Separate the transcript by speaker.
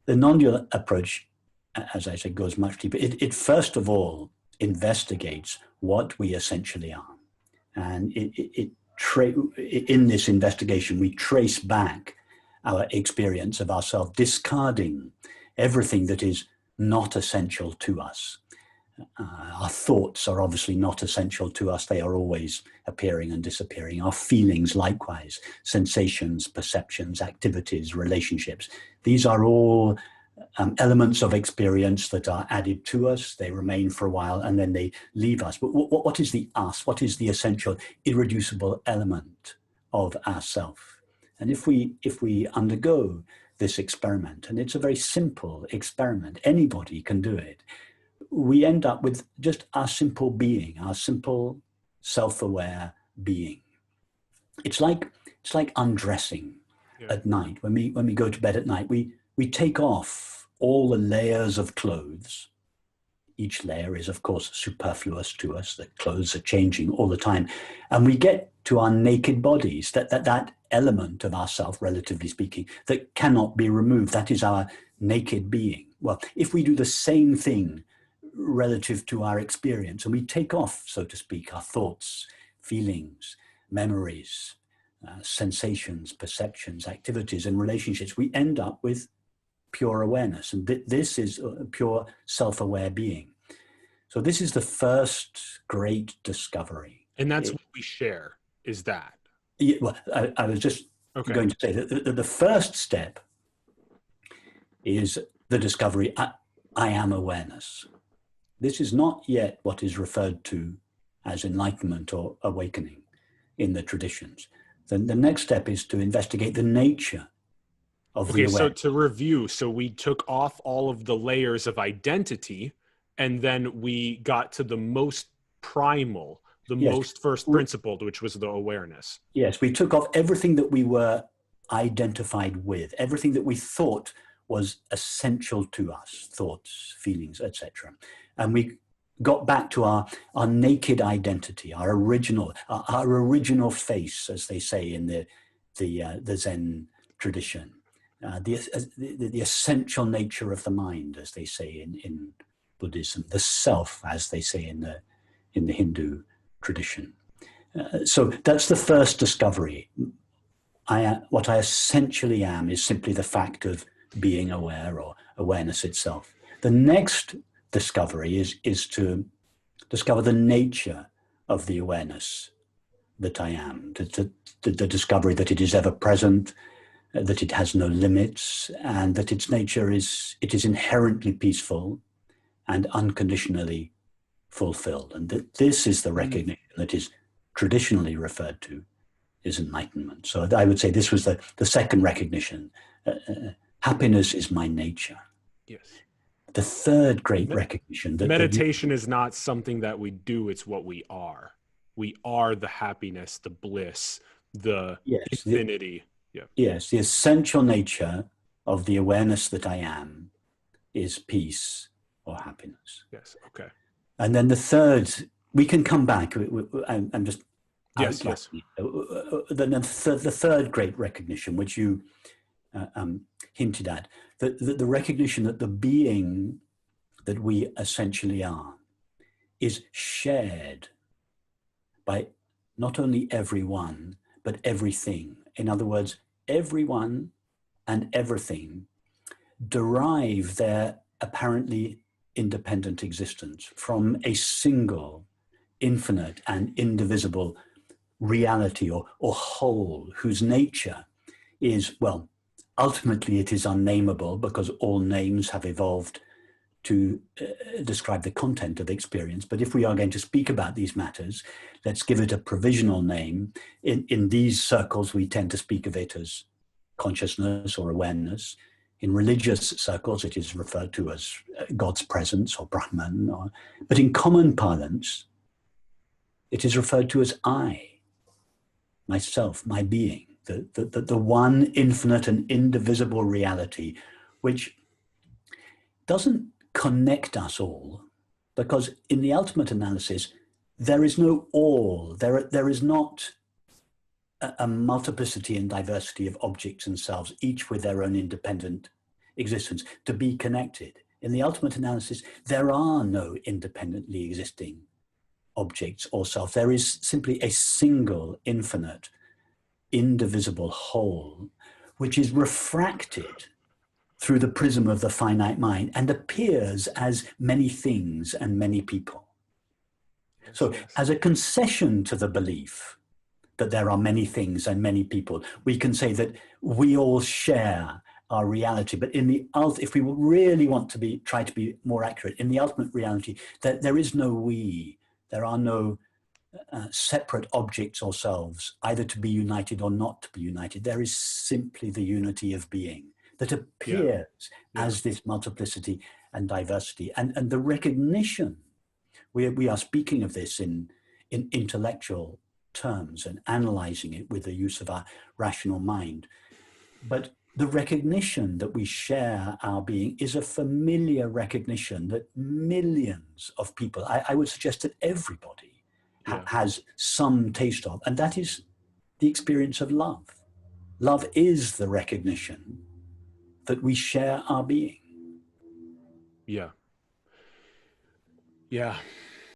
Speaker 1: The non-dual approach, as I said, goes much deeper. It first of all investigates what we essentially are. And in this investigation, we trace back our experience of ourselves, discarding everything that is not essential to us. Our thoughts are obviously not essential to us. They are always appearing and disappearing. Our feelings, likewise, sensations, perceptions, activities, relationships. These are all elements of experience that are added to us. They remain for a while and then they leave us. But what is the us? What is the essential, irreducible element of ourself? And if we undergo this experiment, and it's a very simple experiment, anybody can do it, we end up with just our simple being, our simple self-aware being. It's like undressing at night. When we go to bed at night, we take off all the layers of clothes. Each layer is, of course, superfluous to us. The clothes are changing all the time. And we get to our naked bodies, that element of ourself, relatively speaking, that cannot be removed. That is our naked being. Well, if we do the same thing relative to our experience, and we take off, so to speak, our thoughts, feelings, memories, sensations, perceptions, activities, and relationships, we end up with pure awareness. And this is a pure self-aware being. So this is the first great discovery.
Speaker 2: And that's what we share, is that?
Speaker 1: Yeah, well, I was just going to say that the first step is the discovery, I am awareness. This is not yet what is referred to as enlightenment or awakening in the traditions. Then the next step is to investigate the nature of the awareness.
Speaker 2: So to review, so we took off all of the layers of identity, and then we got to the most primal, most first principled, which was the awareness.
Speaker 1: Yes, we took off everything that we were identified with, everything that we thought was essential to us, thoughts, feelings, etc. And we got back to our naked identity, our original face, as they say in the Zen tradition, the essential nature of the mind, as they say in Buddhism, the self, as they say in the Hindu tradition. So that's the first discovery. What I essentially am is simply the fact of being aware, or awareness itself. The next discovery is to discover the nature of the awareness that I am, the discovery that it is ever present, that it has no limits, and that its nature is inherently peaceful and unconditionally fulfilled. And that this is the recognition that is traditionally referred to as enlightenment. So I would say this was the second recognition. Happiness is my nature.
Speaker 2: Yes.
Speaker 1: The third great recognition. That
Speaker 2: meditation is not something that we do, it's what we are. We are the happiness, the bliss, the infinity.
Speaker 1: Yes, the essential nature of the awareness that I am is peace or happiness.
Speaker 2: Yes, okay.
Speaker 1: And then the third, we can come back. I'm just...
Speaker 2: Yes.
Speaker 1: The third great recognition, which you hinted at, the recognition that the being that we essentially are is shared by not only everyone, but everything. In other words, everyone and everything derive their apparently independent existence from a single, infinite and indivisible reality or whole, whose nature is, well, ultimately it is unnameable, because all names have evolved to describe the content of experience. But if we are going to speak about these matters, let's give it a provisional name. In these circles, we tend to speak of it as consciousness or awareness. In religious circles, it is referred to as God's presence or Brahman. But in common parlance, it is referred to as I, myself, my being, the one infinite and indivisible reality, which doesn't connect us all, because in the ultimate analysis, there is no all. There is not a multiplicity and diversity of objects and selves, each with their own independent existence, to be connected. In the ultimate analysis, there are no independently existing objects or self. There is simply a single, infinite, indivisible whole, which is refracted through the prism of the finite mind and appears as many things and many people.
Speaker 2: Yes,
Speaker 1: So
Speaker 2: yes.
Speaker 1: as a concession to the belief that there are many things and many people, we can say that we all share our reality. But in the if we really want to try to be more accurate, in the ultimate reality, that there is no we. There are no separate objects or selves, either to be united or not to be united. There is simply the unity of being that appears as this multiplicity and diversity. And the recognition, we are speaking of this in intellectual terms and analyzing it with the use of our rational mind. But the recognition that we share our being is a familiar recognition that millions of people, I would suggest that everybody has some taste of, and that is the experience of love. Love is the recognition that we share our being.
Speaker 2: Yeah. Yeah.